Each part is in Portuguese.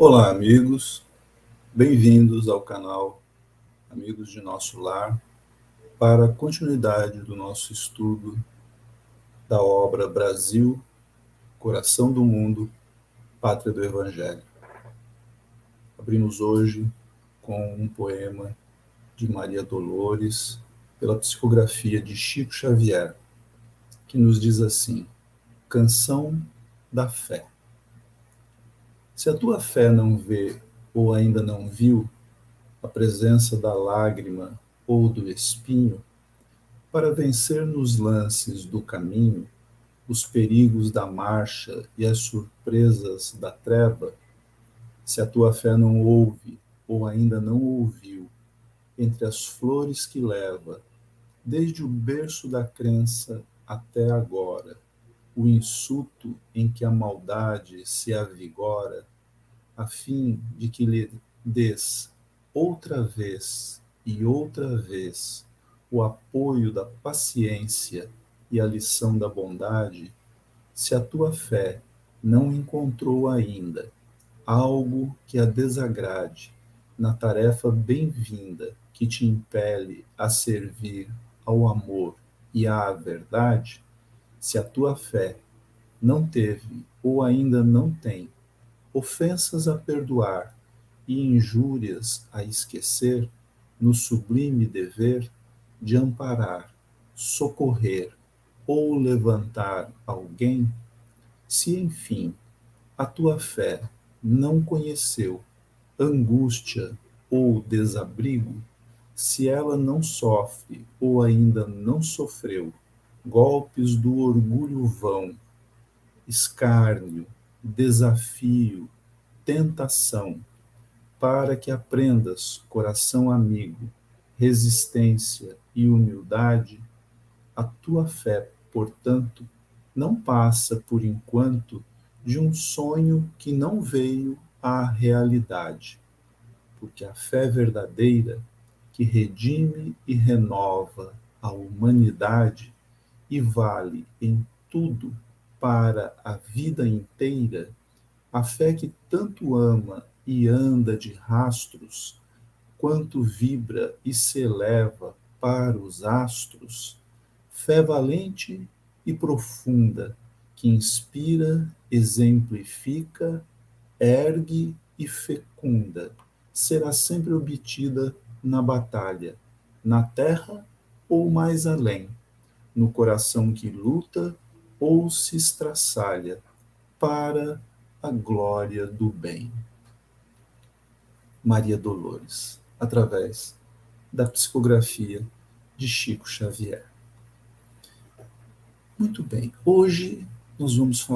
Olá, amigos. Bem-vindos ao canal Amigos de Nosso Lar para a continuidade do nosso estudo da obra Brasil, Coração do Mundo, Pátria do Evangelho. Abrimos hoje com um poema de Maria Dolores, pela psicografia de Chico Xavier, que nos diz assim: Canção da Fé. Se a tua fé não vê ou ainda não viu a presença da lágrima ou do espinho, para vencer nos lances do caminho os perigos da marcha e as surpresas da treva, se a tua fé não ouve ou ainda não ouviu, entre as flores que leva, desde o berço da crença até agora, o insulto em que a maldade se avigora, a fim de que lhe des outra vez o apoio da paciência e a lição da bondade, se a tua fé não encontrou ainda algo que a desagrade na tarefa bem-vinda que te impele a servir ao amor e à verdade, se a tua fé não teve ou ainda não tem ofensas a perdoar e injúrias a esquecer, no sublime dever de amparar, socorrer ou levantar alguém, se enfim a tua fé não conheceu angústia ou desabrigo, se ela não sofre ou ainda não sofreu golpes do orgulho vão, escárnio, desafio, tentação, para que aprendas, coração amigo, resistência e humildade, a tua fé, portanto, não passa, por enquanto, de um sonho que não veio à realidade, porque a fé verdadeira, que redime e renova a humanidade e vale em tudo para a vida inteira, a fé que tanto ama e anda de rastros, quanto vibra e se eleva para os astros, fé valente e profunda, que inspira, exemplifica, ergue e fecunda, será sempre obtida na batalha, na terra ou mais além, no coração que luta ou se estraçalha, para a glória do bem. Maria Dolores, através da psicografia de Chico Xavier. Muito bem, hoje nós vamos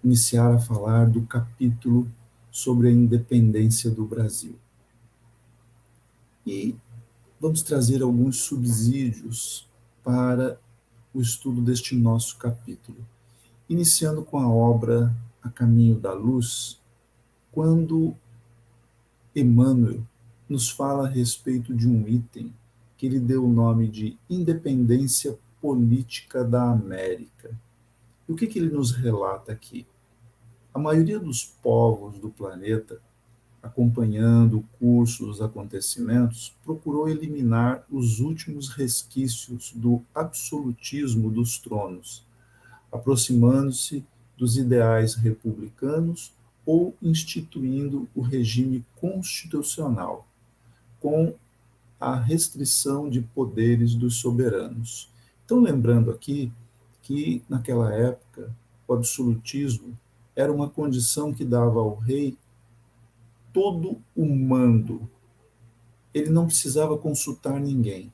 iniciar a falar do capítulo sobre a independência do Brasil. E vamos trazer alguns subsídios para o estudo deste nosso capítulo. Iniciando com a obra A Caminho da Luz, quando Emmanuel nos fala a respeito de um item que ele deu o nome de independência política da América. E o que ele nos relata aqui? A maioria dos povos do planeta, acompanhando o curso dos acontecimentos, procurou eliminar os últimos resquícios do absolutismo dos tronos, aproximando-se dos ideais republicanos ou instituindo o regime constitucional, com a restrição de poderes dos soberanos. Então, lembrando aqui que, naquela época, o absolutismo era uma condição que dava ao rei todo o mando. Ele não precisava consultar ninguém.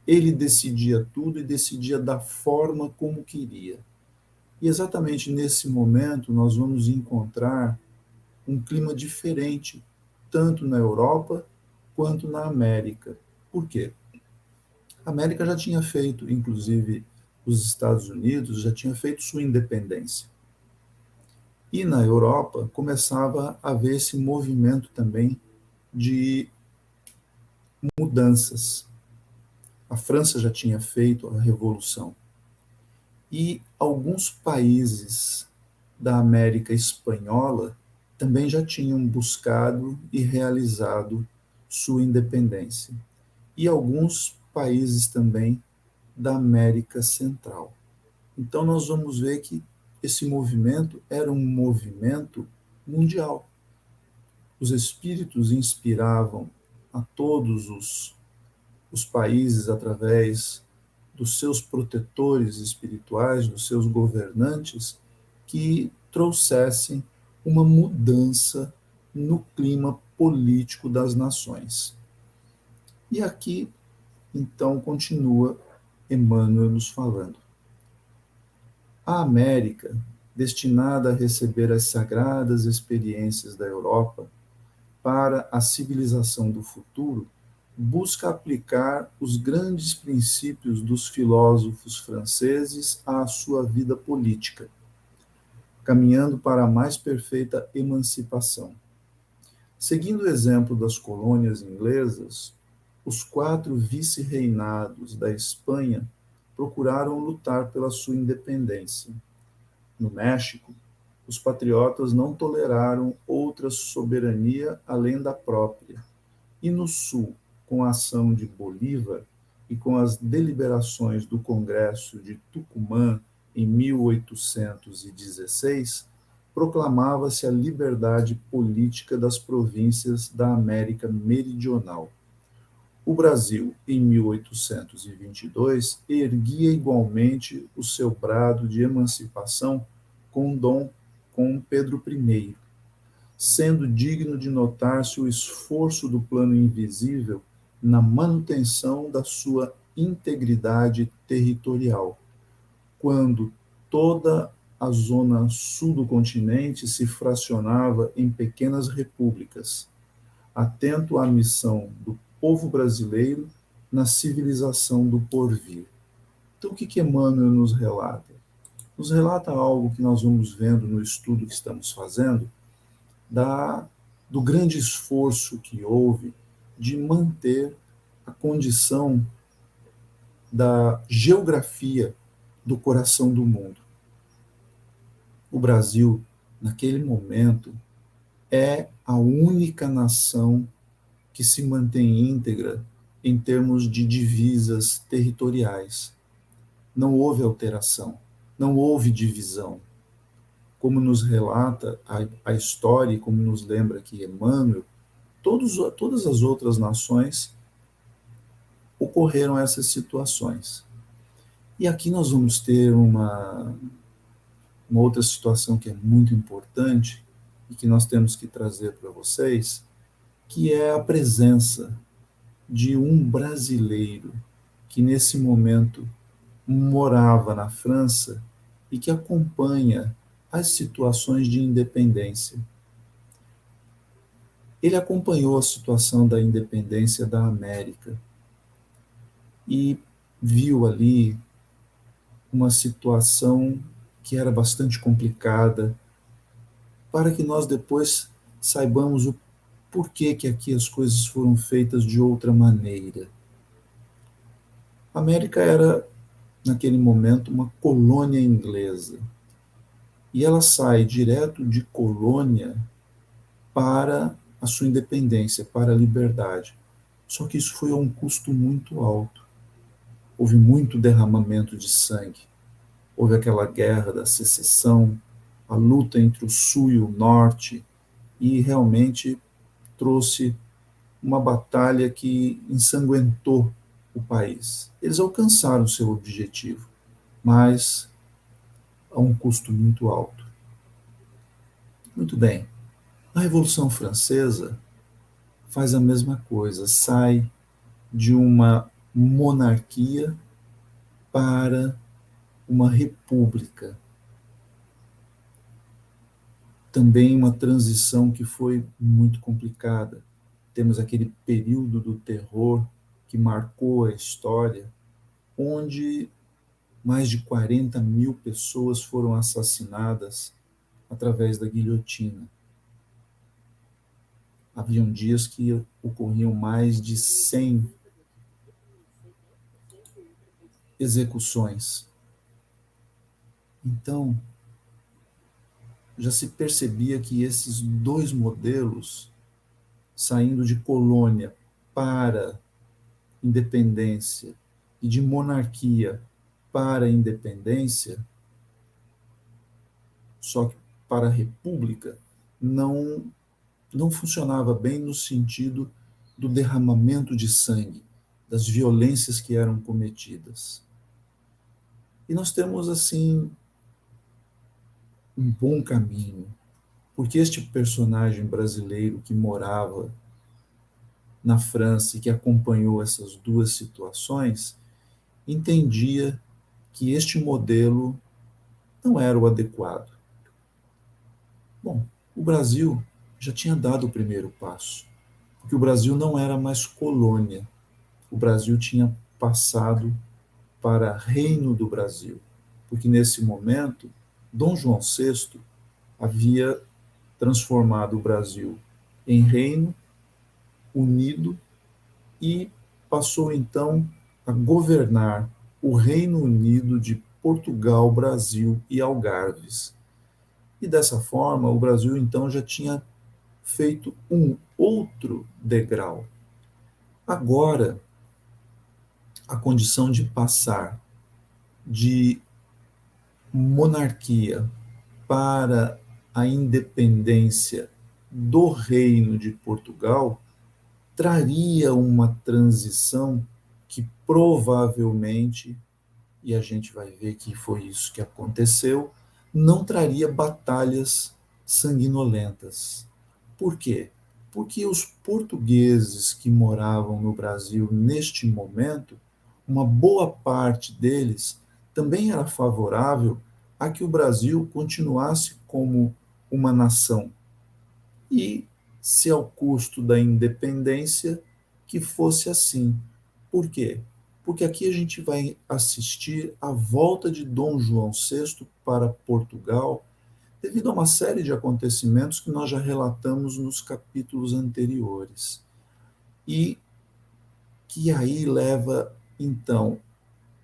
Ele decidia tudo e decidia da forma como queria. E exatamente nesse momento nós vamos encontrar um clima diferente, tanto na Europa quanto na América. Por quê? A América já tinha feito, inclusive os Estados Unidos, já tinha feito sua independência. E na Europa começava a haver esse movimento também de mudanças. A França já tinha feito a Revolução. E alguns países da América Espanhola também já tinham buscado e realizado sua independência. E alguns países também da América Central. Então, nós vamos ver que esse movimento era um movimento mundial. Os espíritos inspiravam a todos os países através dos seus protetores espirituais, dos seus governantes, que trouxessem uma mudança no clima político das nações. E aqui, então, continua Emmanuel nos falando. A América, destinada a receber as sagradas experiências da Europa para a civilização do futuro, busca aplicar os grandes princípios dos filósofos franceses à sua vida política, caminhando para a mais perfeita emancipação. Seguindo o exemplo das colônias inglesas, os 4 vice-reinados da Espanha procuraram lutar pela sua independência. No México, os patriotas não toleraram outra soberania além da própria. E no Sul, com a ação de Bolívar e com as deliberações do Congresso de Tucumã em 1816, proclamava-se a liberdade política das províncias da América Meridional. O Brasil, em 1822, erguia igualmente o seu brado de emancipação com Pedro I, sendo digno de notar-se o esforço do plano invisível na manutenção da sua integridade territorial, quando toda a zona sul do continente se fracionava em pequenas repúblicas, atento à missão do povo brasileiro na civilização do porvir. Então, o que Emmanuel nos relata? Nos relata algo que nós vamos vendo no estudo que estamos fazendo, do grande esforço que houve de manter a condição da geografia do coração do mundo. O Brasil, naquele momento, é a única nação que se mantém íntegra em termos de divisas territoriais. Não houve alteração, não houve divisão. Como nos relata a história e como nos lembra aqui Emmanuel, todas as outras nações ocorreram essas situações. E aqui nós vamos ter uma outra situação que é muito importante e que nós temos que trazer para vocês, que é a presença de um brasileiro que nesse momento morava na França e que acompanha as situações de independência. Ele acompanhou a situação da independência da América e viu ali uma situação que era bastante complicada, para que nós depois saibamos o porquê que aqui as coisas foram feitas de outra maneira. A América era, naquele momento, uma colônia inglesa. E ela sai direto de colônia para a sua independência, para a liberdade. Só que isso foi a um custo muito alto. Houve muito derramamento de sangue. Houve aquela guerra da secessão, a luta entre o sul e o norte, e realmente trouxe uma batalha que ensanguentou o país. Eles alcançaram seu objetivo, mas a um custo muito alto. Muito bem. A Revolução Francesa faz a mesma coisa, sai de uma monarquia para uma república. Também uma transição que foi muito complicada. Temos aquele período do terror que marcou a história, onde mais de 40 mil pessoas foram assassinadas através da guilhotina. Haviam dias que ocorriam mais de 100 execuções. Então, já se percebia que esses dois modelos, saindo de colônia para independência e de monarquia para independência, só que para a república, não funcionava bem no sentido do derramamento de sangue, das violências que eram cometidas. E nós temos, assim, um bom caminho, porque este personagem brasileiro que morava na França e que acompanhou essas duas situações, entendia que este modelo não era o adequado. Bom, o Brasil já tinha dado o primeiro passo, porque o Brasil não era mais colônia, o Brasil tinha passado para Reino do Brasil, porque nesse momento Dom João VI havia transformado o Brasil em reino unido e passou então a governar o Reino Unido de Portugal, Brasil e Algarves. E dessa forma, o Brasil então já tinha feito um outro degrau. Agora, a condição de passar de monarquia para a independência do Reino de Portugal traria uma transição que provavelmente, e a gente vai ver que foi isso que aconteceu, não traria batalhas sanguinolentas. Por quê? Porque os portugueses que moravam no Brasil neste momento, uma boa parte deles também era favorável a que o Brasil continuasse como uma nação e, se ao custo da independência, que fosse assim. Por quê? Porque aqui a gente vai assistir a volta de Dom João VI para Portugal, devido a uma série de acontecimentos que nós já relatamos nos capítulos anteriores. E que aí leva, então,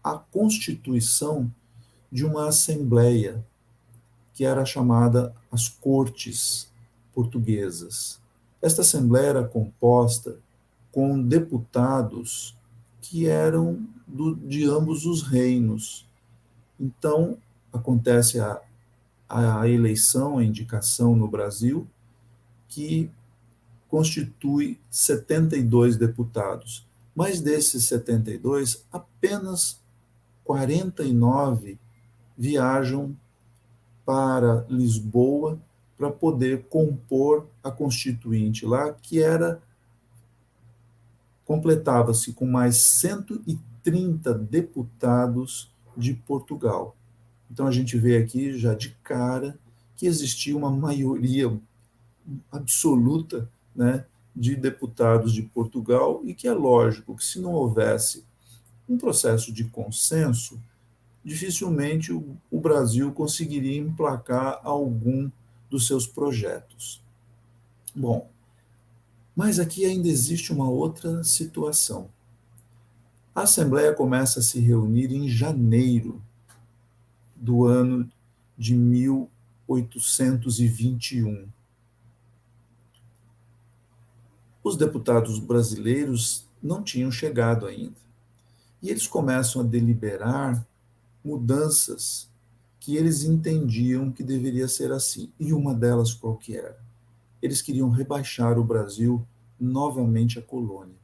à constituição de uma assembleia, que era chamada as Cortes Portuguesas. Esta assembleia era composta com deputados que eram de ambos os reinos. Então, acontece a eleição, a indicação no Brasil, que constitui 72 deputados. Mas desses 72, apenas 49 viajam para Lisboa para poder compor a Constituinte lá, que era completava-se com mais 130 deputados de Portugal. Então a gente vê aqui já de cara que existia uma maioria absoluta, né, de deputados de Portugal e que é lógico que se não houvesse um processo de consenso, dificilmente o Brasil conseguiria emplacar algum dos seus projetos. Bom, mas aqui ainda existe uma outra situação. A Assembleia começa a se reunir em janeiro do ano de 1821. Os deputados brasileiros não tinham chegado ainda. E eles começam a deliberar mudanças que eles entendiam que deveria ser assim. E uma delas qual que era? Eles queriam rebaixar o Brasil novamente à colônia.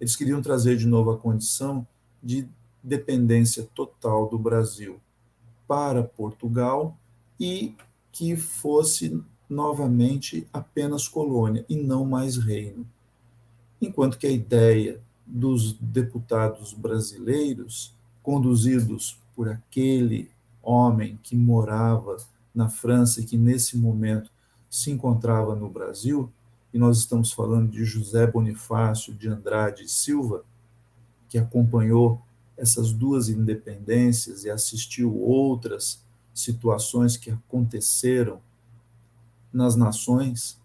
Eles queriam trazer de novo a condição de dependência total do Brasil para Portugal e que fosse novamente apenas colônia e não mais reino. Enquanto que a ideia dos deputados brasileiros, conduzidos por aquele homem que morava na França e que nesse momento se encontrava no Brasil, e nós estamos falando de José Bonifácio de Andrade e Silva, que acompanhou essas duas independências e assistiu outras situações que aconteceram nas nações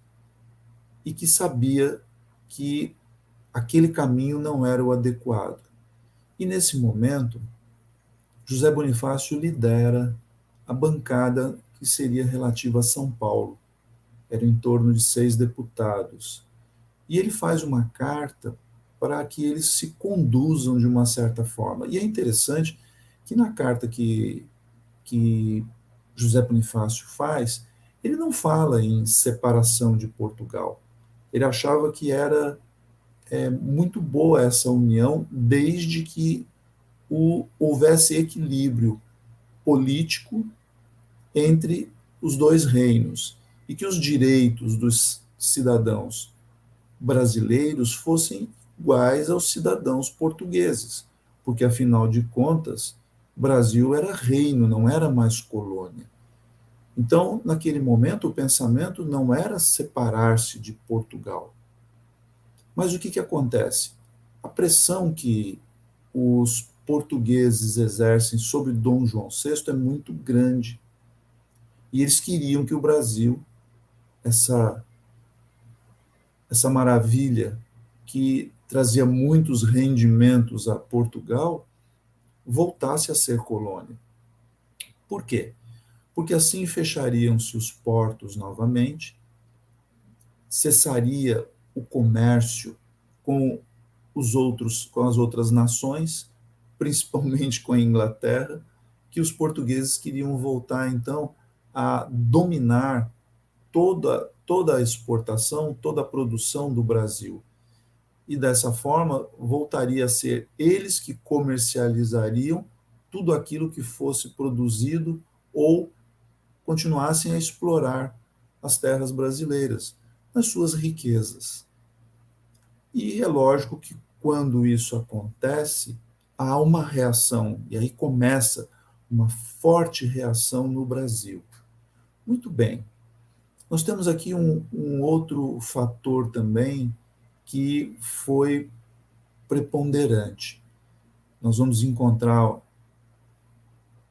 e que sabia que aquele caminho não era o adequado. E nesse momento, José Bonifácio lidera a bancada que seria relativa a São Paulo. Era em torno de 6 deputados. E ele faz uma carta para que eles se conduzam de uma certa forma. E é interessante que na carta que José Bonifácio faz, ele não fala em separação de Portugal. Ele achava que era muito boa essa união, desde que houvesse equilíbrio político entre os dois reinos e que os direitos dos cidadãos brasileiros fossem iguais aos cidadãos portugueses, porque afinal de contas, Brasil era reino, não era mais colônia. Então, naquele momento, o pensamento não era separar-se de Portugal. Mas o que acontece? A pressão que os portugueses exercem sobre Dom João VI é muito grande. E eles queriam que o Brasil, essa, essa maravilha que trazia muitos rendimentos a Portugal, voltasse a ser colônia. Por quê? Porque assim fechariam-se os portos novamente, cessaria o comércio com com as outras nações, principalmente com a Inglaterra, que os portugueses queriam voltar então a dominar toda a exportação, toda a produção do Brasil. E dessa forma voltaria a ser eles que comercializariam tudo aquilo que fosse produzido ou continuassem a explorar as terras brasileiras, nas suas riquezas. E é lógico que quando isso acontece, há uma reação, e aí começa uma forte reação no Brasil. Muito bem, nós temos aqui um outro fator também que foi preponderante. Nós vamos encontrar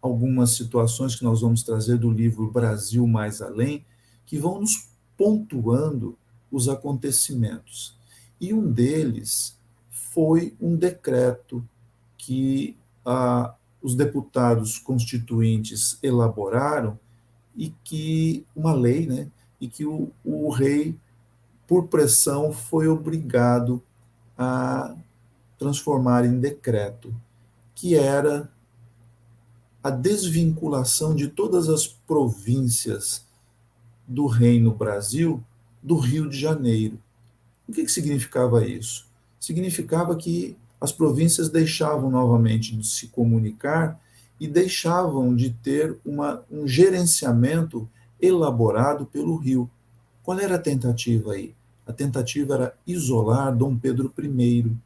algumas situações que nós vamos trazer do livro Brasil Mais Além, que vão nos pontuando os acontecimentos. E um deles foi um decreto que os deputados constituintes elaboraram e que uma lei, né, e que o rei, por pressão, foi obrigado a transformar em decreto, que era a desvinculação de todas as províncias do Reino Brasil do Rio de Janeiro. O que significava isso? Significava que as províncias deixavam novamente de se comunicar e deixavam de ter um gerenciamento elaborado pelo Rio. Qual era a tentativa aí? A tentativa era isolar Dom Pedro I,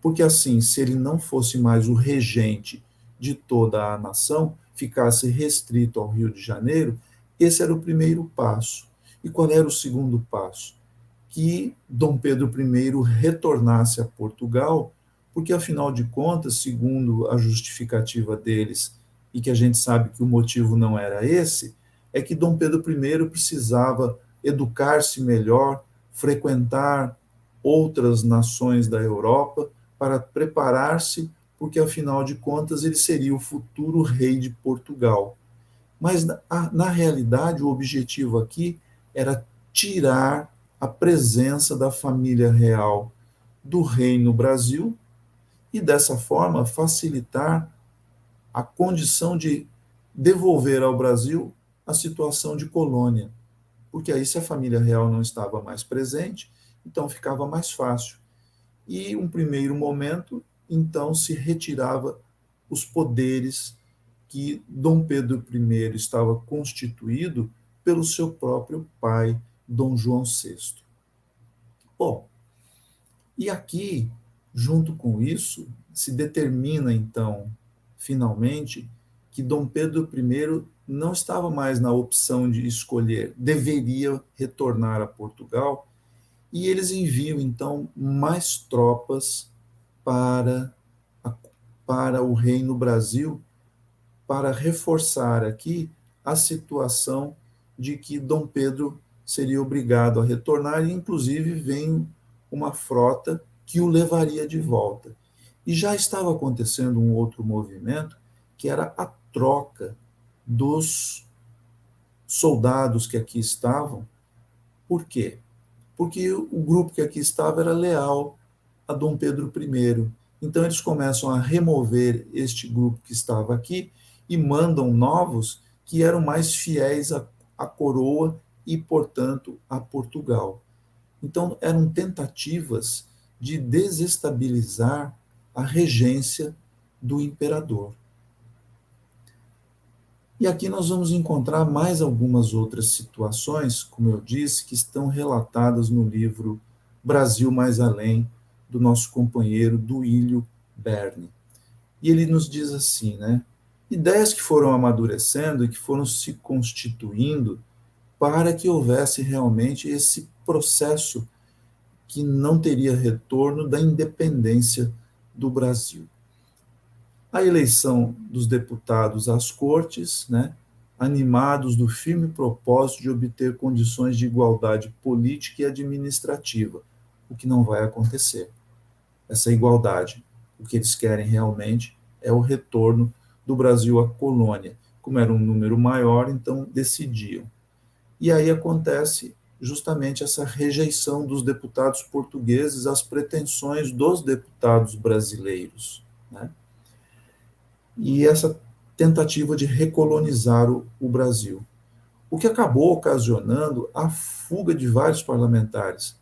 porque assim, se ele não fosse mais o regente de toda a nação, ficasse restrito ao Rio de Janeiro, esse era o primeiro passo. E qual era o segundo passo? Que Dom Pedro I retornasse a Portugal, porque afinal de contas, segundo a justificativa deles, e que a gente sabe que o motivo não era esse, é que Dom Pedro I precisava educar-se melhor, frequentar outras nações da Europa para preparar-se, porque afinal de contas ele seria o futuro rei de Portugal. Mas na realidade o objetivo aqui era tirar a presença da família real do Reino Brasil e dessa forma facilitar a condição de devolver ao Brasil a situação de colônia, porque aí se a família real não estava mais presente, então ficava mais fácil. E um primeiro momento, então, se retirava os poderes que Dom Pedro I estava constituído pelo seu próprio pai, Dom João VI. Bom, e aqui, junto com isso, se determina, então, finalmente, que Dom Pedro I não estava mais na opção de escolher, deveria retornar a Portugal, e eles enviam, então, mais tropas para, para o Reino Brasil, para reforçar aqui a situação de que Dom Pedro seria obrigado a retornar, e inclusive vem uma frota que o levaria de volta. E já estava acontecendo um outro movimento, que era a troca dos soldados que aqui estavam. Por quê? Porque o grupo que aqui estava era leal a Dom Pedro I. Então eles começam a remover este grupo que estava aqui e mandam novos que eram mais fiéis à coroa e, portanto, a Portugal. Então eram tentativas de desestabilizar a regência do imperador. E aqui nós vamos encontrar mais algumas outras situações, como eu disse, que estão relatadas no livro Brasil Mais Além, do nosso companheiro Duílio Berne. E ele nos diz assim, né? Ideias que foram amadurecendo e que foram se constituindo para que houvesse realmente esse processo que não teria retorno da independência do Brasil. A eleição dos deputados às cortes, né, animados do firme propósito de obter condições de igualdade política e administrativa, o que não vai acontecer. Essa igualdade, o que eles querem realmente é o retorno do Brasil à colônia. Como era um número maior, então decidiam. E aí acontece justamente essa rejeição dos deputados portugueses às pretensões dos deputados brasileiros, né? E essa tentativa de recolonizar o Brasil, o que acabou ocasionando a fuga de vários parlamentares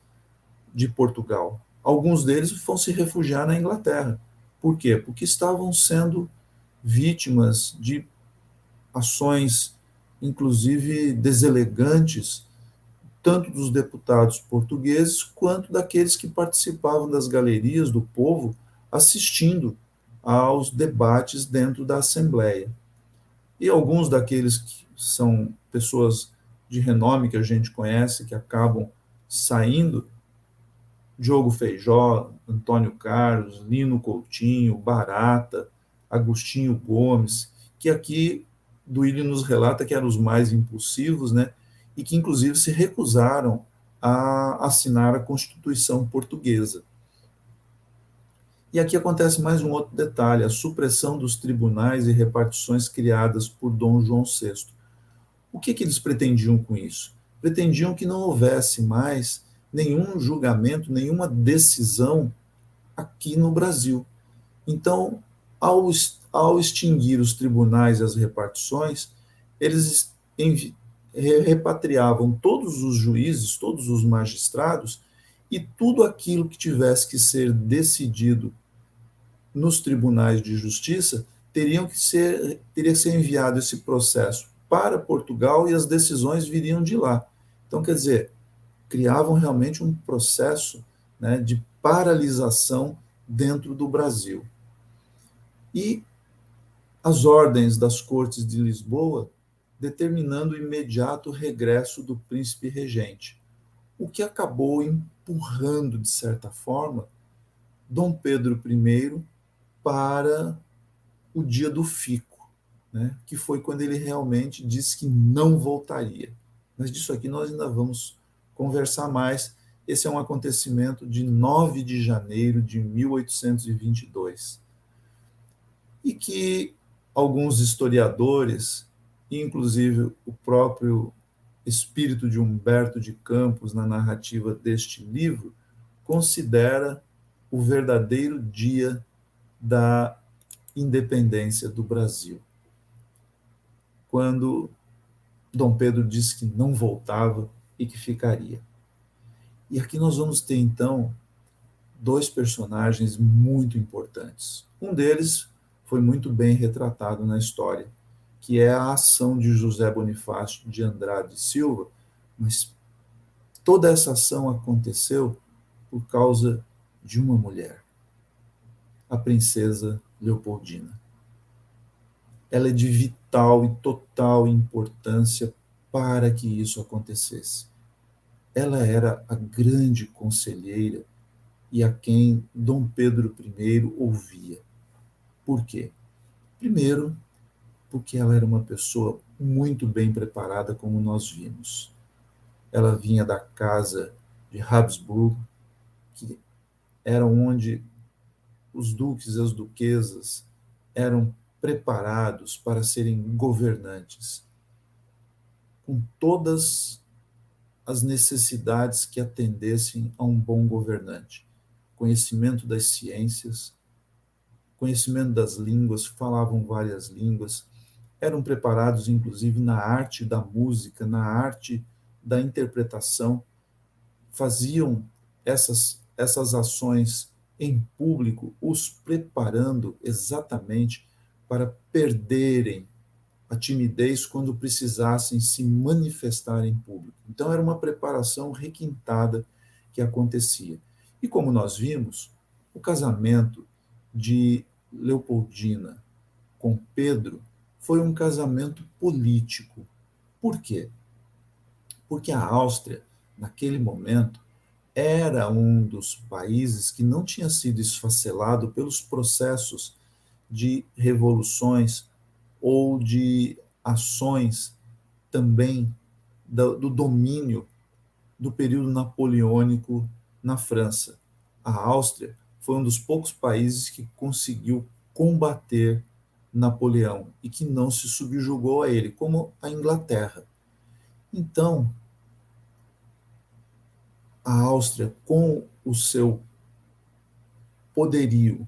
de Portugal. Alguns deles vão se refugiar na Inglaterra. Por quê? Porque estavam sendo vítimas de ações, inclusive deselegantes, tanto dos deputados portugueses quanto daqueles que participavam das galerias do povo assistindo aos debates dentro da Assembleia. E alguns daqueles que são pessoas de renome que a gente conhece, que acabam saindo, Diogo Feijó, Antônio Carlos, Lino Coutinho, Barata, Agostinho Gomes, que aqui Duílio nos relata que eram os mais impulsivos, né? E que inclusive se recusaram a assinar a Constituição portuguesa. E aqui acontece mais um outro detalhe, a supressão dos tribunais e repartições criadas por Dom João VI. O que eles pretendiam com isso? Pretendiam que não houvesse mais nenhum julgamento, nenhuma decisão aqui no Brasil. Então, ao extinguir os tribunais e as repartições, eles repatriavam todos os juízes, todos os magistrados, e tudo aquilo que tivesse que ser decidido nos tribunais de justiça teria que ser enviado esse processo para Portugal e as decisões viriam de lá. Então, quer dizer, criavam realmente um processo, né, de paralisação dentro do Brasil. E as ordens das Cortes de Lisboa determinando o imediato regresso do príncipe regente, o que acabou empurrando, de certa forma, Dom Pedro I para o dia do fico, né? Que foi quando ele realmente disse que não voltaria. Mas disso aqui nós ainda vamos conversar mais. Esse é um acontecimento de 9 de janeiro de 1822. E que alguns historiadores, inclusive o próprio espírito de Humberto de Campos na narrativa deste livro, considera o verdadeiro dia da independência do Brasil, quando Dom Pedro disse que não voltava e que ficaria. E aqui nós vamos ter, então, dois personagens muito importantes. Um deles foi muito bem retratado na história, que é a ação de José Bonifácio de Andrade e Silva, mas toda essa ação aconteceu por causa de uma mulher, a princesa Leopoldina. Ela é de vital e total importância para que isso acontecesse. Ela era a grande conselheira e a quem Dom Pedro I ouvia. Por quê? Primeiro, porque ela era uma pessoa muito bem preparada, como nós vimos. Ela vinha da casa de Habsburgo, que era onde os duques e as duquesas eram preparados para serem governantes. com todas as necessidades que atendessem a um bom governante. Conhecimento das ciências, conhecimento das línguas, falavam várias línguas, eram preparados inclusive na arte da música, na arte da interpretação, faziam essas ações em público, os preparando exatamente para perderem a timidez quando precisassem se manifestar em público. Então, era uma preparação requintada que acontecia. E como nós vimos, o casamento de Leopoldina com Pedro foi um casamento político. Por quê? Porque a Áustria, naquele momento, era um dos países que não tinha sido esfacelado pelos processos de revoluções ou de ações também do domínio do período napoleônico na França. A Áustria foi um dos poucos países que conseguiu combater Napoleão e que não se subjugou a ele, como a Inglaterra. Então, a Áustria, com o seu poderio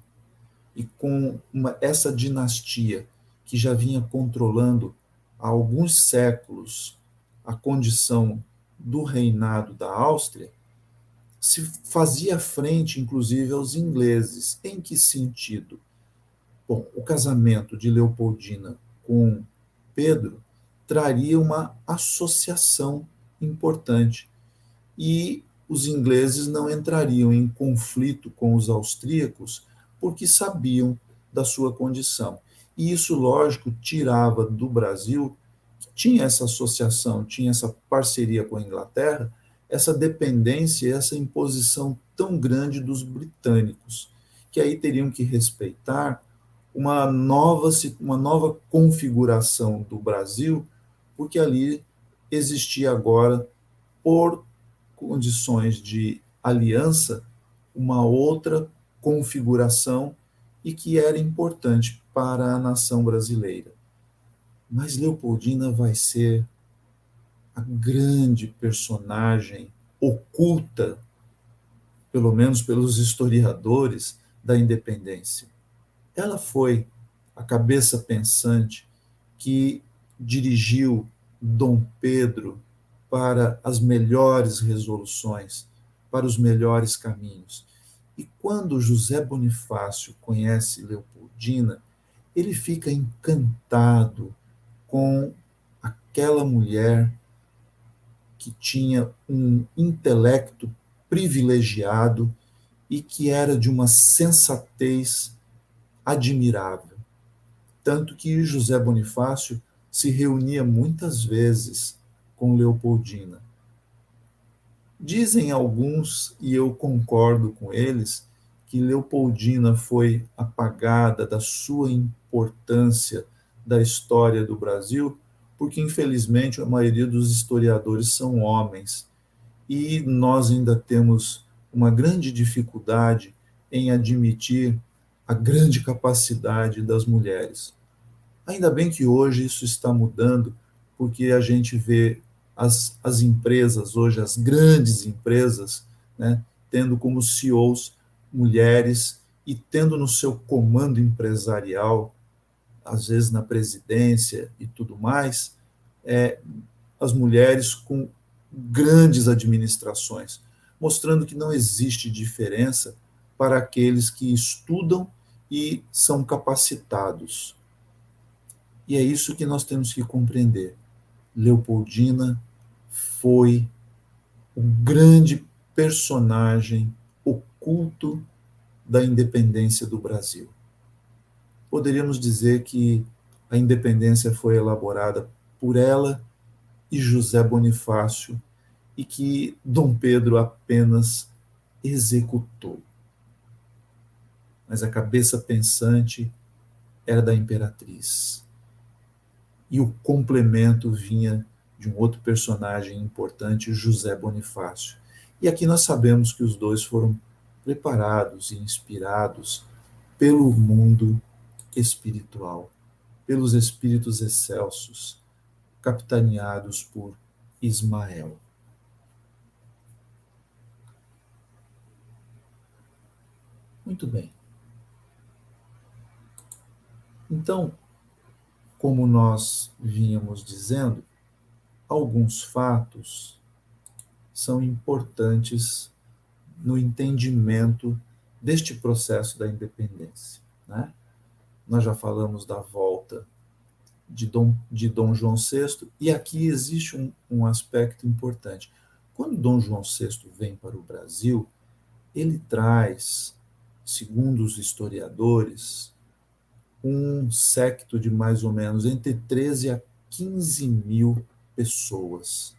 e com essa dinastia que já vinha controlando há alguns séculos a condição do reinado da Áustria, se fazia frente, inclusive, aos ingleses. Em que sentido? Bom, o casamento de Leopoldina com Pedro traria uma associação importante e os ingleses não entrariam em conflito com os austríacos porque sabiam da sua condição. E isso, lógico, tirava do Brasil, que tinha essa associação, tinha essa parceria com a Inglaterra, essa dependência, essa imposição tão grande dos britânicos, que aí teriam que respeitar uma nova configuração do Brasil, porque ali existia agora, por condições de aliança, uma outra configuração e que era importante para a nação brasileira. Mas Leopoldina vai ser a grande personagem oculta, pelo menos pelos historiadores, da independência. Ela foi a cabeça pensante que dirigiu Dom Pedro para as melhores resoluções, para os melhores caminhos. E quando José Bonifácio conhece Leopoldina, ele fica encantado com aquela mulher que tinha um intelecto privilegiado e que era de uma sensatez admirável. Tanto que José Bonifácio se reunia muitas vezes com Leopoldina. Dizem alguns, e eu concordo com eles, que Leopoldina foi apagada da sua importância da história do Brasil, porque infelizmente a maioria dos historiadores são homens e nós ainda temos uma grande dificuldade em admitir a grande capacidade das mulheres. Ainda bem que hoje isso está mudando, porque a gente vê as empresas hoje, as grandes empresas, né, tendo como CEOs mulheres e tendo no seu comando empresarial, às vezes na presidência e tudo mais, as mulheres com grandes administrações, mostrando que não existe diferença para aqueles que estudam e são capacitados. E é isso que nós temos que compreender. Leopoldina foi o grande personagem oculto da independência do Brasil. Poderíamos dizer que a independência foi elaborada por ela e José Bonifácio e que Dom Pedro apenas executou. Mas a cabeça pensante era da imperatriz. E o complemento vinha de um outro personagem importante, José Bonifácio. E aqui nós sabemos que os dois foram preparados e inspirados pelo mundo espiritual, pelos espíritos excelsos, capitaneados por Ismael. Muito bem. Então, como nós vínhamos dizendo, alguns fatos são importantes no entendimento deste processo da independência, né? Nós já falamos da volta de Dom João VI, e aqui existe um aspecto importante. Quando Dom João VI vem para o Brasil, ele traz, segundo os historiadores, um séquito de mais ou menos entre 13 a 15 mil pessoas.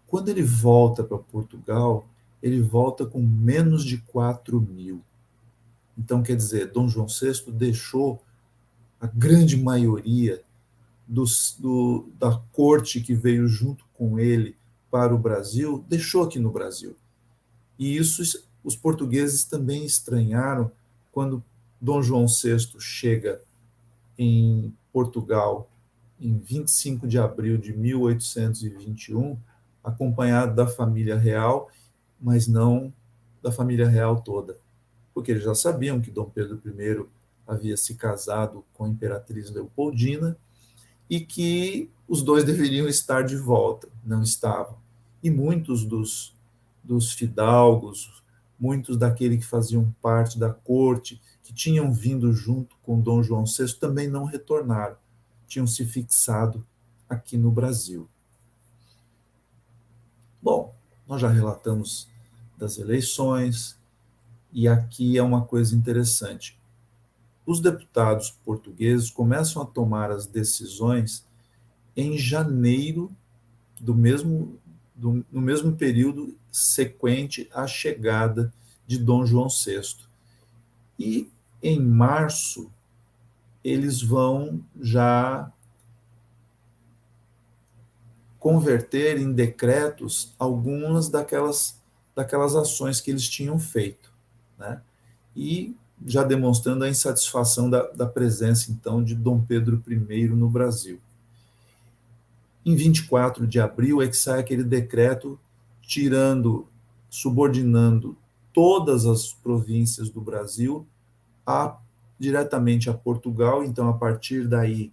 Quando ele volta para Portugal, ele volta com menos de 4 mil. Então, quer dizer, Dom João VI deixou a grande maioria da corte que veio junto com ele para o Brasil, deixou aqui no Brasil. E isso os portugueses também estranharam quando Dom João VI chega em Portugal em 25 de abril de 1821, acompanhado da família real, mas não da família real toda, porque eles já sabiam que Dom Pedro I havia se casado com a imperatriz Leopoldina e que os dois deveriam estar de volta, não estavam. E muitos dos fidalgos, muitos daqueles que faziam parte da corte, que tinham vindo junto com Dom João VI, também não retornaram, tinham se fixado aqui no Brasil. Bom, nós já relatamos das eleições, e aqui é uma coisa interessante. Os deputados portugueses começam a tomar as decisões em janeiro no mesmo período sequente à chegada de Dom João VI. E em março, eles vão já converter em decretos algumas daquelas ações que eles tinham feito, né? E já demonstrando a insatisfação da presença, então, de Dom Pedro I no Brasil. Em 24 de abril é que sai aquele decreto subordinando todas as províncias do Brasil diretamente a Portugal. Então, a partir daí,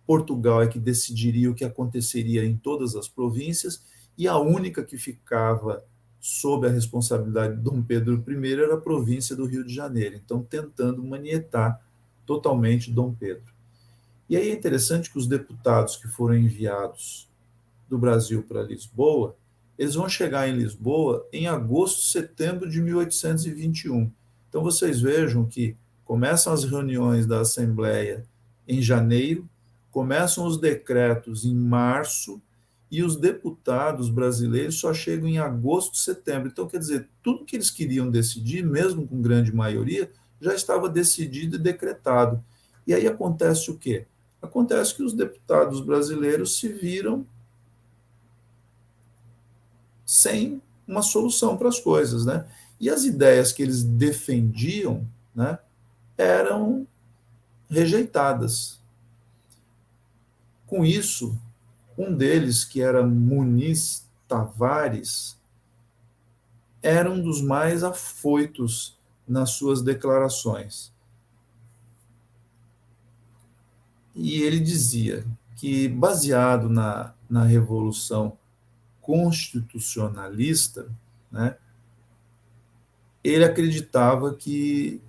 Portugal é que decidiria o que aconteceria em todas as províncias, e a única que ficava sob a responsabilidade de Dom Pedro I era a província do Rio de Janeiro, então tentando manietar totalmente Dom Pedro. E aí é interessante que os deputados que foram enviados do Brasil para Lisboa, eles vão chegar em Lisboa em agosto, setembro de 1821. Então vocês vejam que começam as reuniões da Assembleia em janeiro, começam os decretos em março, e os deputados brasileiros só chegam em agosto, setembro. Então, quer dizer, tudo que eles queriam decidir, mesmo com grande maioria, já estava decidido e decretado. E aí acontece o quê? Acontece que os deputados brasileiros se viram sem uma solução para as coisas, né? E as ideias que eles defendiam, né, eram rejeitadas. Com isso, um deles, que era Muniz Tavares, era um dos mais afoitos nas suas declarações. E ele dizia que, baseado na Revolução Constitucionalista, né, ele acreditava que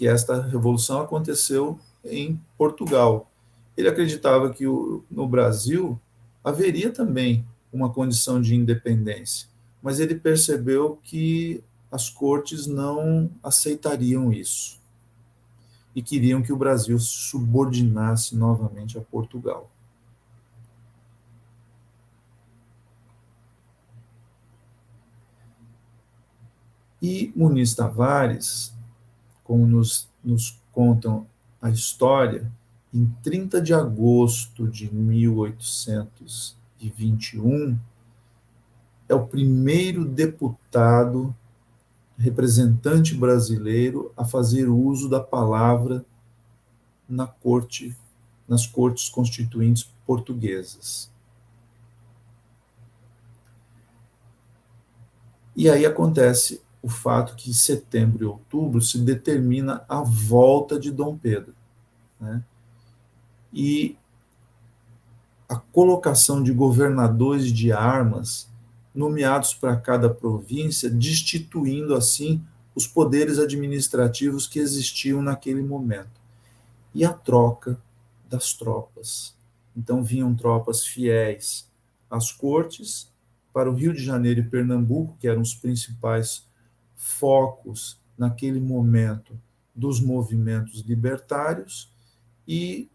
esta revolução aconteceu em Portugal. Ele acreditava que no Brasil haveria também uma condição de independência, mas ele percebeu que as cortes não aceitariam isso e queriam que o Brasil se subordinasse novamente a Portugal. E Muniz Tavares, como nos contam a história, em 30 de agosto de 1821, é o primeiro deputado representante brasileiro a fazer uso da palavra na corte nas cortes constituintes portuguesas. E aí acontece o fato que em setembro e outubro se determina a volta de Dom Pedro, né? E a colocação de governadores de armas nomeados para cada província, destituindo assim os poderes administrativos que existiam naquele momento. E a troca das tropas. Então vinham tropas fiéis às cortes para o Rio de Janeiro e Pernambuco, que eram os principais focos naquele momento dos movimentos libertários, e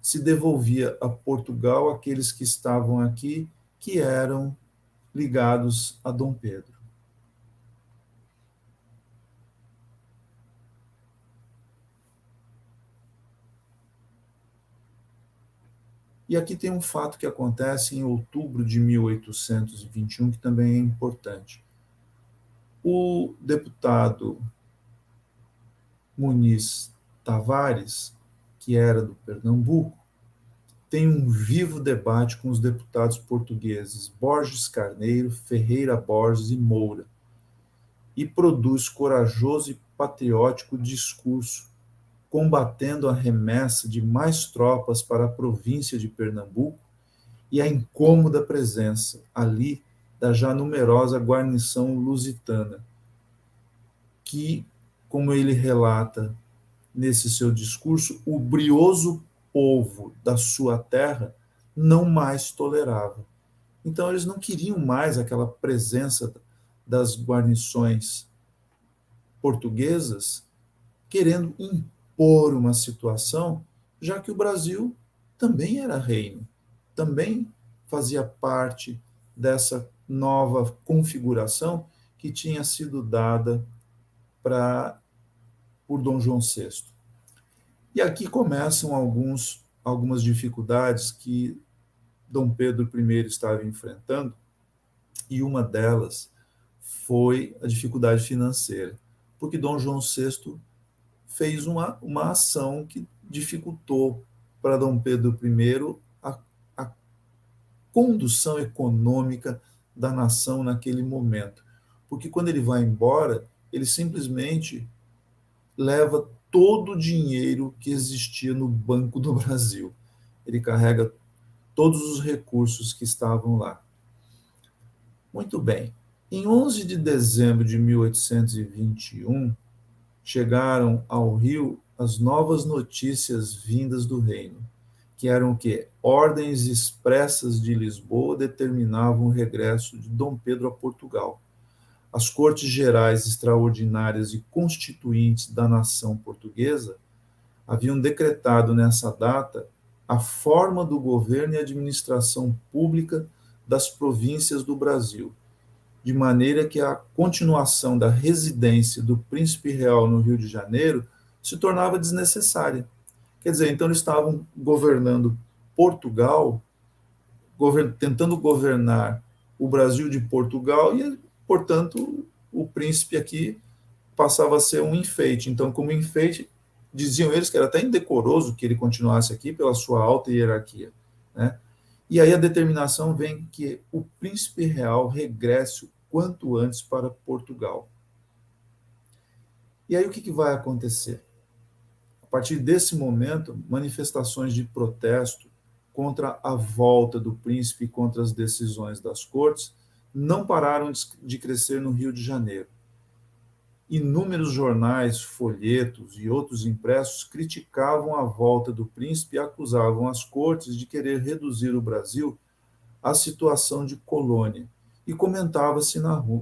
se devolvia a Portugal aqueles que estavam aqui, que eram ligados a Dom Pedro. E aqui tem um fato que acontece em outubro de 1821, que também é importante. O deputado Muniz Tavares, que era do Pernambuco, tem um vivo debate com os deputados portugueses Borges Carneiro, Ferreira Borges e Moura, e produz corajoso e patriótico discurso combatendo a remessa de mais tropas para a província de Pernambuco e a incômoda presença ali da já numerosa guarnição lusitana, que, como ele relata nesse seu discurso, o brioso povo da sua terra não mais tolerava. Então, eles não queriam mais aquela presença das guarnições portuguesas querendo impor uma situação, já que o Brasil também era reino, também fazia parte dessa nova configuração que tinha sido dada por Dom João VI. E aqui começam algumas dificuldades que Dom Pedro I estava enfrentando, e uma delas foi a dificuldade financeira, porque Dom João VI fez uma ação que dificultou para Dom Pedro I a condução econômica da nação naquele momento. Porque quando ele vai embora, ele simplesmente leva todo o dinheiro que existia no Banco do Brasil. Ele carrega todos os recursos que estavam lá. Muito bem. Em 11 de dezembro de 1821, chegaram ao Rio as novas notícias vindas do reino, que eram o quê? Ordens expressas de Lisboa determinavam o regresso de Dom Pedro a Portugal. As Cortes Gerais Extraordinárias e Constituintes da nação portuguesa haviam decretado nessa data a forma do governo e administração pública das províncias do Brasil, de maneira que a continuação da residência do príncipe real no Rio de Janeiro se tornava desnecessária. Quer dizer, então eles estavam governando Portugal, tentando governar o Brasil de Portugal, e, portanto, o príncipe aqui passava a ser um enfeite. Então, como enfeite, diziam eles que era até indecoroso que ele continuasse aqui pela sua alta hierarquia, né? E aí a determinação vem que o príncipe real regresse o quanto antes para Portugal. E aí o que vai acontecer? A partir desse momento, manifestações de protesto contra a volta do príncipe e contra as decisões das cortes não pararam de crescer no Rio de Janeiro. Inúmeros jornais, folhetos e outros impressos criticavam a volta do príncipe e acusavam as cortes de querer reduzir o Brasil à situação de colônia. E comentava-se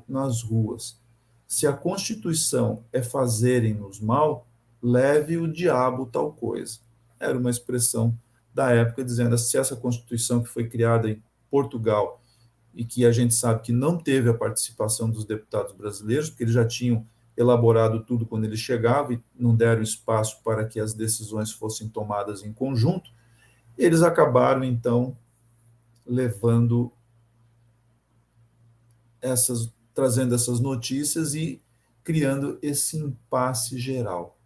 nas ruas: se a Constituição é fazerem-nos mal, leve o diabo tal coisa. Era uma expressão da época dizendo: se essa Constituição que foi criada em Portugal e que a gente sabe que não teve a participação dos deputados brasileiros, porque eles já tinham elaborado tudo quando eles chegavam e não deram espaço para que as decisões fossem tomadas em conjunto, eles acabaram, então, levando trazendo essas notícias e criando esse impasse geral.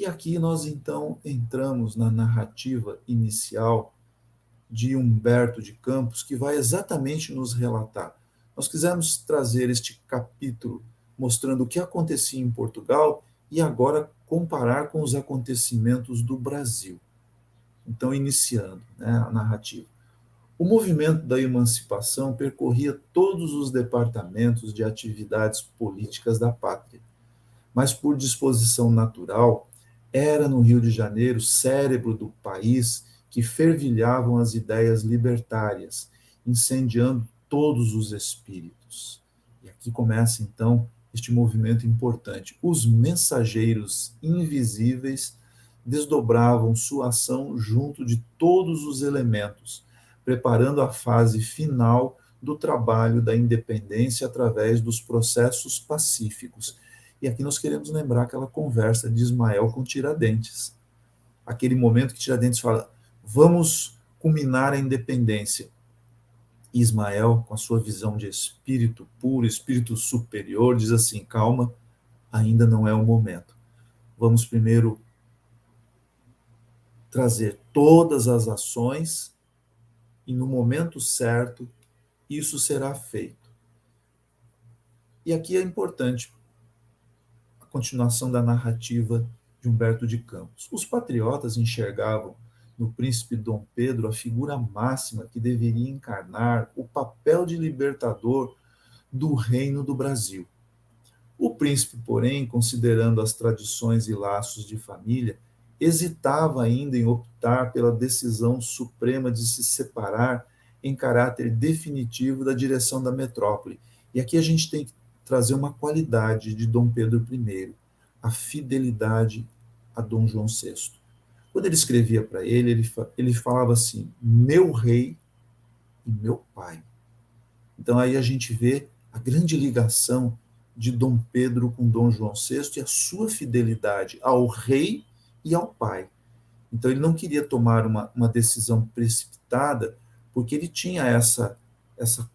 E aqui nós então entramos na narrativa inicial de Humberto de Campos, que vai exatamente nos relatar. Nós quisemos trazer este capítulo mostrando o que acontecia em Portugal e agora comparar com os acontecimentos do Brasil. Então, iniciando, né, a narrativa. O movimento da emancipação percorria todos os departamentos de atividades políticas da pátria, mas por disposição natural, era no Rio de Janeiro, cérebro do país, que fervilhavam as ideias libertárias, incendiando todos os espíritos. E aqui começa então este movimento importante. Os mensageiros invisíveis desdobravam sua ação junto de todos os elementos, preparando a fase final do trabalho da independência através dos processos pacíficos. E aqui nós queremos lembrar aquela conversa de Ismael com Tiradentes. Aquele momento que Tiradentes fala, vamos culminar a independência. E Ismael, com a sua visão de espírito puro, espírito superior, diz assim, calma, ainda não é o momento. Vamos primeiro trazer todas as ações e no momento certo isso será feito. E aqui é importante a continuação da narrativa de Humberto de Campos. Os patriotas enxergavam no príncipe Dom Pedro a figura máxima que deveria encarnar o papel de libertador do reino do Brasil. O príncipe, porém, considerando as tradições e laços de família, hesitava ainda em optar pela decisão suprema de se separar em caráter definitivo da direção da metrópole. E aqui a gente tem que trazer uma qualidade de Dom Pedro I, a fidelidade a Dom João VI. Quando ele escrevia para ele falava assim, meu rei e meu pai. Então aí a gente vê a grande ligação de Dom Pedro com Dom João VI e a sua fidelidade ao rei e ao pai. Então ele não queria tomar uma decisão precipitada, porque ele tinha essa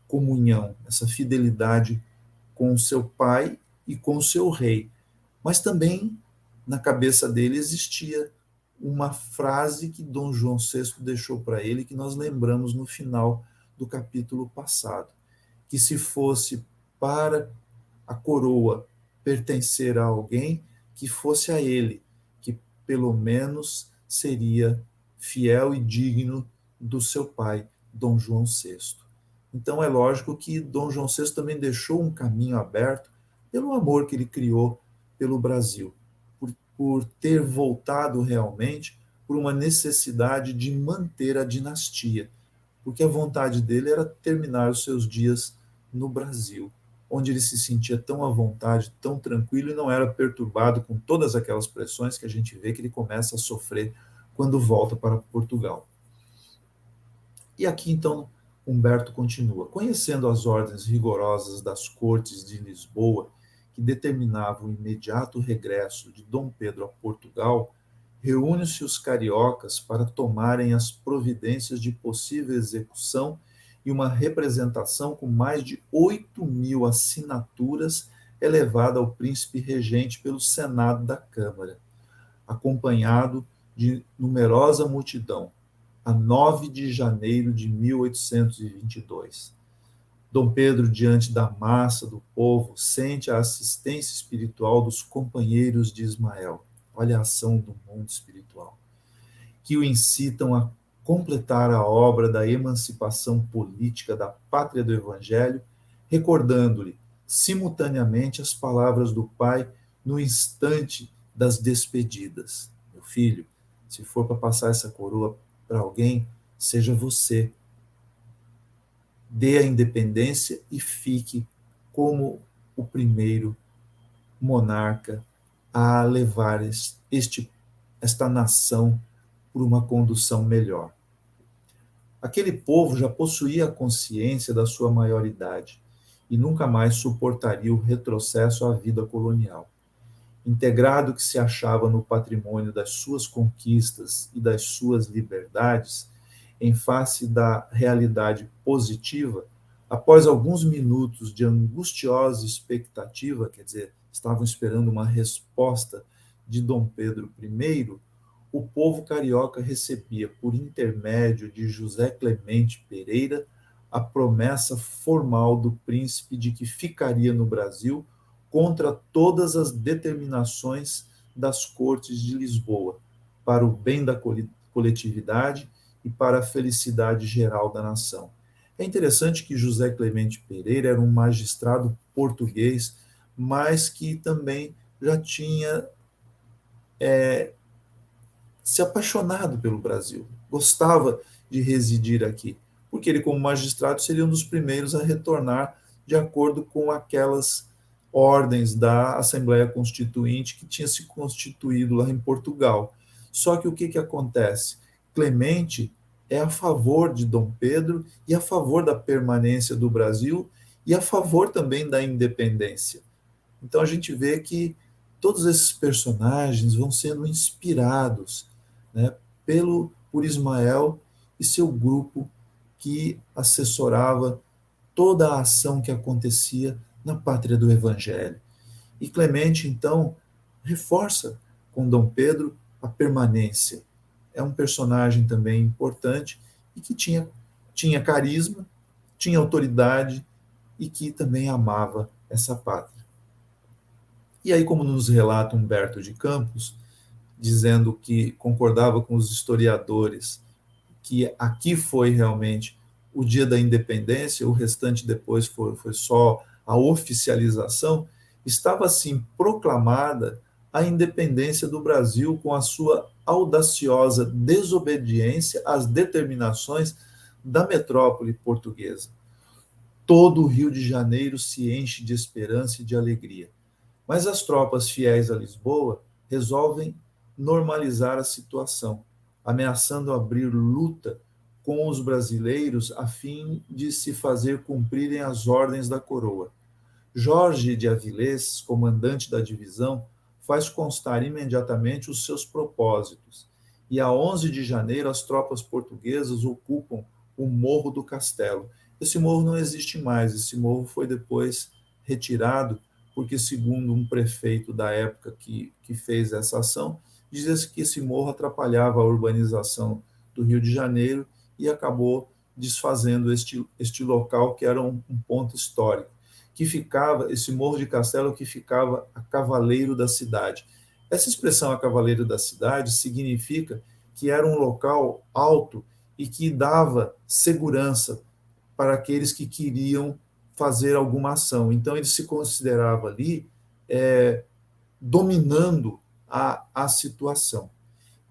comunhão, essa fidelidade com o seu pai e com o seu rei. Mas também na cabeça dele existia uma frase que Dom João VI deixou para ele, que nós lembramos no final do capítulo passado, que se fosse para a coroa pertencer a alguém, que fosse a ele, que pelo menos seria fiel e digno do seu pai, Dom João VI. Então é lógico que Dom João VI também deixou um caminho aberto pelo amor que ele criou pelo Brasil, por ter voltado realmente por uma necessidade de manter a dinastia, porque a vontade dele era terminar os seus dias no Brasil, onde ele se sentia tão à vontade, tão tranquilo e não era perturbado com todas aquelas pressões que a gente vê que ele começa a sofrer quando volta para Portugal. E aqui então Humberto continua, conhecendo as ordens rigorosas das cortes de Lisboa, que determinavam o imediato regresso de Dom Pedro a Portugal, reúnem-se os cariocas para tomarem as providências de possível execução e uma representação com mais de 8.000 assinaturas elevada ao príncipe regente pelo Senado da Câmara, acompanhado de numerosa multidão, a 9 de janeiro de 1822. Dom Pedro, diante da massa do povo, sente a assistência espiritual dos companheiros de Ismael. Olha a ação do mundo espiritual. Que o incitam a completar a obra da emancipação política da pátria do Evangelho, recordando-lhe simultaneamente as palavras do Pai no instante das despedidas. Meu filho, se for para passar essa coroa para alguém, seja você. Dê a independência e fique como o primeiro monarca a levar esta nação por uma condução melhor. Aquele povo já possuía a consciência da sua maioridade e nunca mais suportaria o retrocesso à vida colonial. Integrado que se achava no patrimônio das suas conquistas e das suas liberdades, em face da realidade positiva, após alguns minutos de angustiosa expectativa, quer dizer, estavam esperando uma resposta de Dom Pedro I, o povo carioca recebia, por intermédio de José Clemente Pereira, a promessa formal do príncipe de que ficaria no Brasil contra todas as determinações das cortes de Lisboa, para o bem da coletividade e para a felicidade geral da nação. É interessante que José Clemente Pereira era um magistrado português, mas que também já tinha se apaixonado pelo Brasil, gostava de residir aqui, porque ele, como magistrado, seria um dos primeiros a retornar de acordo com aquelas ordens da Assembleia Constituinte que tinha se constituído lá em Portugal. Só que o que acontece? Clemente é a favor de Dom Pedro e a favor da permanência do Brasil e a favor também da independência. Então a gente vê que todos esses personagens vão sendo inspirados, né, por Ismael e seu grupo que assessorava toda a ação que acontecia na pátria do Evangelho. E Clemente, então, reforça com Dom Pedro a permanência. É um personagem também importante e que tinha carisma, tinha autoridade e que também amava essa pátria. E aí, como nos relata Humberto de Campos, dizendo que concordava com os historiadores que aqui foi realmente o dia da independência, o restante depois foi só a oficialização, estava assim proclamada a independência do Brasil com a sua audaciosa desobediência às determinações da metrópole portuguesa. Todo o Rio de Janeiro se enche de esperança e de alegria. Mas as tropas fiéis a Lisboa resolvem normalizar a situação, ameaçando abrir luta com os brasileiros a fim de se fazer cumprirem as ordens da coroa. Jorge de Avilés, comandante da divisão, faz constar imediatamente os seus propósitos. E a 11 de janeiro, as tropas portuguesas ocupam o Morro do Castelo. Esse morro não existe mais, esse morro foi depois retirado, porque, segundo um prefeito da época que fez essa ação, dizia-se que esse morro atrapalhava a urbanização do Rio de Janeiro e acabou desfazendo este local que era um ponto histórico que ficava, esse Morro de Castelo que ficava a cavaleiro da cidade. Essa expressão a cavaleiro da cidade significa que era um local alto e que dava segurança para aqueles que queriam fazer alguma ação. Então ele se considerava ali dominando a situação.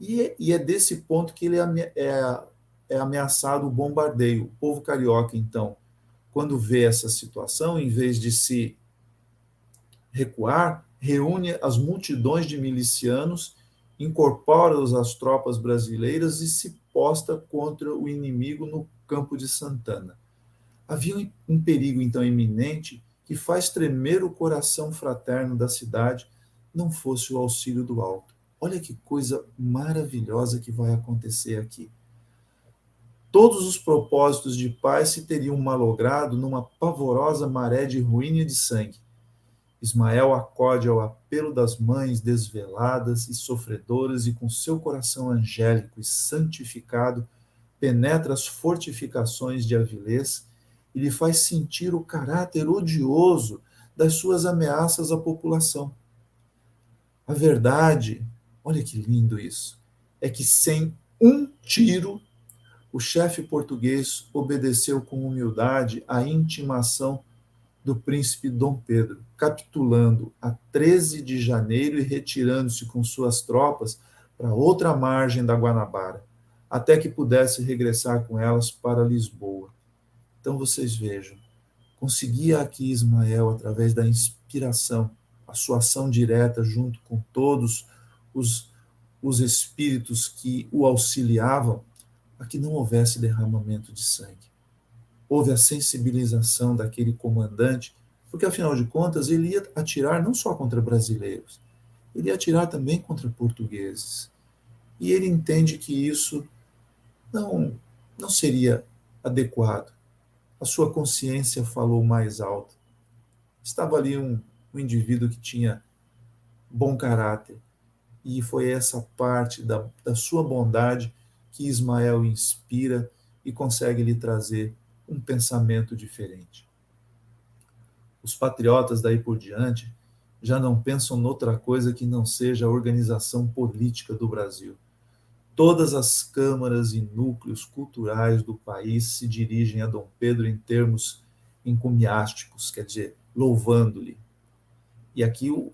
E é desse ponto que ele é ameaçado o bombardeio. O povo carioca, então, quando vê essa situação, em vez de se recuar, reúne as multidões de milicianos, incorpora-os às tropas brasileiras e se posta contra o inimigo no Campo de Santana. Havia um perigo, então, iminente que faz tremer o coração fraterno da cidade, não fosse o auxílio do alto. Olha que coisa maravilhosa que vai acontecer aqui. Todos os propósitos de paz se teriam malogrado numa pavorosa maré de ruína e de sangue. Ismael acode ao apelo das mães desveladas e sofredoras e com seu coração angélico e santificado penetra as fortificações de Avilés e lhe faz sentir o caráter odioso das suas ameaças à população. A verdade, olha que lindo isso, é que sem um tiro o chefe português obedeceu com humildade à intimação do príncipe Dom Pedro, capitulando a 13 de janeiro e retirando-se com suas tropas para outra margem da Guanabara, até que pudesse regressar com elas para Lisboa. Então vocês vejam, conseguia aqui Ismael, através da inspiração, a sua ação direta junto com todos os espíritos que o auxiliavam, a que não houvesse derramamento de sangue. Houve a sensibilização daquele comandante, porque afinal de contas ele ia atirar não só contra brasileiros, ele ia atirar também contra portugueses. E ele entende que isso não seria adequado. A sua consciência falou mais alto. Estava ali um indivíduo que tinha bom caráter, E foi essa parte da sua bondade que Ismael inspira e consegue lhe trazer um pensamento diferente. Os patriotas daí por diante já não pensam noutra coisa que não seja a organização política do Brasil. Todas as câmaras e núcleos culturais do país se dirigem a Dom Pedro em termos encomiásticos, quer dizer, louvando-lhe. E aqui o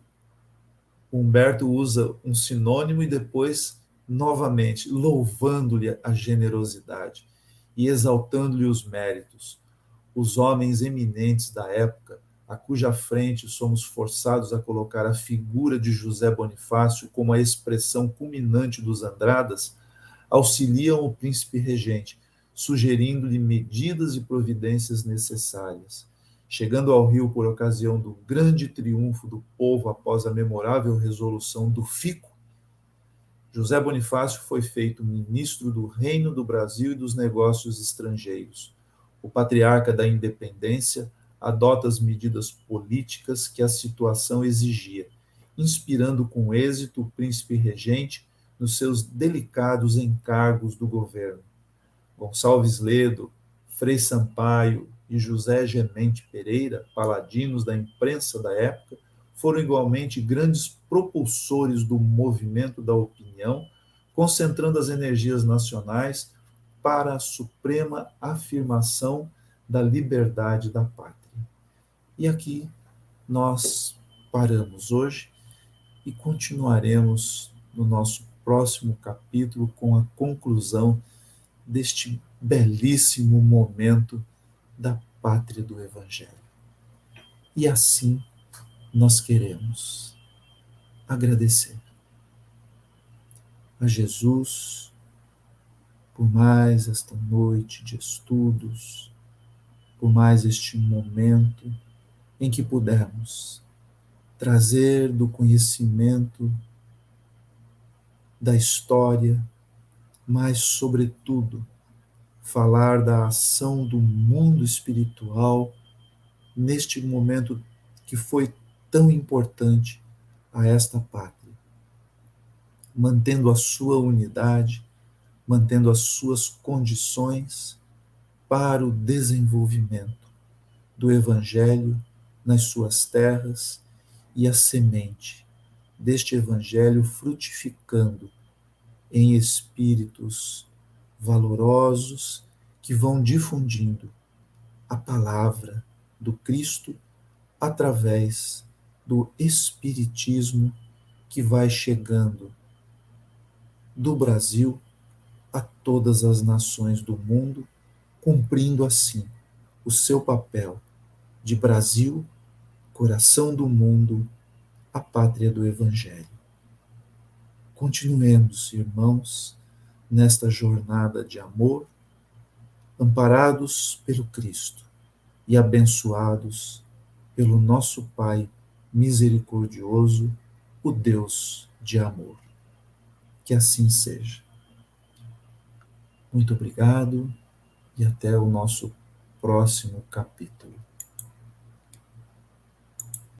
Humberto usa um sinônimo e depois, novamente, louvando-lhe a generosidade e exaltando-lhe os méritos. Os homens eminentes da época, a cuja frente somos forçados a colocar a figura de José Bonifácio como a expressão culminante dos Andradas, auxiliam o príncipe regente, sugerindo-lhe medidas e providências necessárias. Chegando ao Rio por ocasião do grande triunfo do povo após a memorável resolução do Fico, José Bonifácio foi feito ministro do Reino do Brasil e dos Negócios Estrangeiros. O patriarca da independência adota as medidas políticas que a situação exigia, inspirando com êxito o príncipe regente nos seus delicados encargos do governo. Gonçalves Ledo, Frei Sampaio e José Gemente Pereira, paladinos da imprensa da época, foram igualmente grandes propulsores do movimento da opinião, concentrando as energias nacionais para a suprema afirmação da liberdade da pátria. E aqui nós paramos hoje e continuaremos no nosso próximo capítulo com a conclusão deste belíssimo momento da pátria do Evangelho. E assim nós queremos agradecer a Jesus por mais esta noite de estudos, por mais este momento em que pudermos trazer do conhecimento da história, mas, sobretudo, falar da ação do mundo espiritual neste momento que foi tão importante a esta pátria, mantendo a sua unidade, mantendo as suas condições para o desenvolvimento do Evangelho nas suas terras e a semente deste Evangelho frutificando em espíritos valorosos que vão difundindo a palavra do Cristo através do Espiritismo que vai chegando do Brasil a todas as nações do mundo, cumprindo assim o seu papel de Brasil, coração do mundo, a pátria do Evangelho. Continuemos, irmãos, nesta jornada de amor, amparados pelo Cristo e abençoados pelo nosso Pai misericordioso, o Deus de amor. Que assim seja. Muito obrigado e até o nosso próximo capítulo.